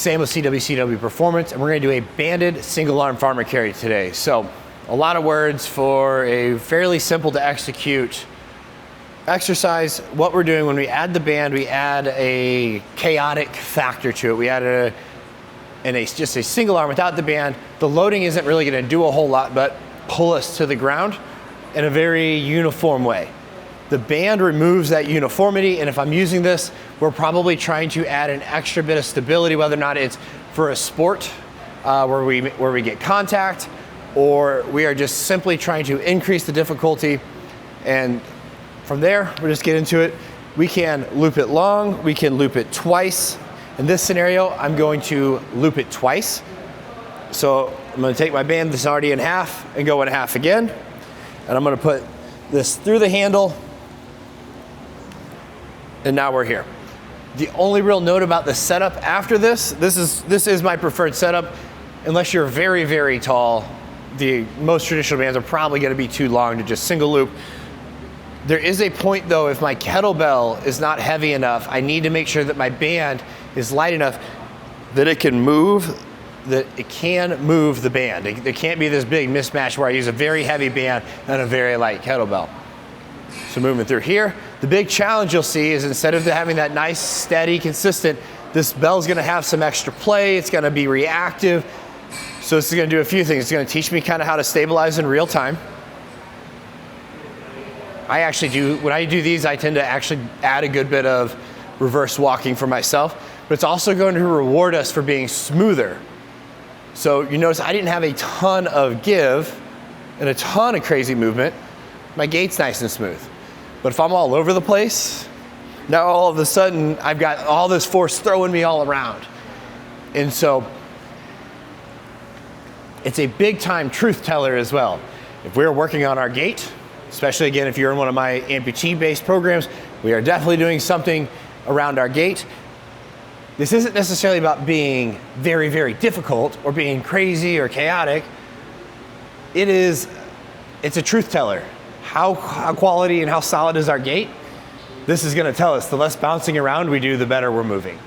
Same with CWCW Performance, and we're gonna do a banded single arm farmer carry today. So a lot of words for a fairly simple to execute exercise. What we're doing when we add the band, we add a chaotic factor to it. We add just a single arm without the band. The loading isn't really gonna do a whole lot, but pull us to the ground in a very uniform way. The band removes that uniformity, and if I'm using this, we're probably trying to add an extra bit of stability, whether or not it's for a sport where we get contact, or we are just simply trying to increase the difficulty. And from there, we'll just get into it. We can loop it long, we can loop it twice. In this scenario, I'm going to loop it twice. So I'm gonna take my band that's already in half and go in half again. And I'm gonna put this through the handle, and now we're here. The only real note about the setup after this is my preferred setup. Unless you're very, very tall, the most traditional bands are probably gonna be too long to just single loop. There is a point though, if my kettlebell is not heavy enough, I need to make sure that my band is light enough that it can move the band. There can't be this big mismatch where I use a very heavy band and a very light kettlebell. So moving through here, the big challenge you'll see is instead of having that nice, steady, consistent, this bell's gonna have some extra play, it's gonna be reactive. So this is gonna do a few things. It's gonna teach me kind of how to stabilize in real time. When I do these, I tend to actually add a good bit of reverse walking for myself, but it's also going to reward us for being smoother. So you notice I didn't have a ton of give and a ton of crazy movement. My gait's nice and smooth. But if I'm all over the place, now all of a sudden I've got all this force throwing me all around. And so it's a big time truth teller as well. If we're working on our gait, especially again if you're in one of my amputee based programs, we are definitely doing something around our gait. This isn't necessarily about being very, very difficult or being crazy or chaotic. It's a truth teller. How quality and how solid is our gait? This is gonna tell us the less bouncing around we do, the better we're moving.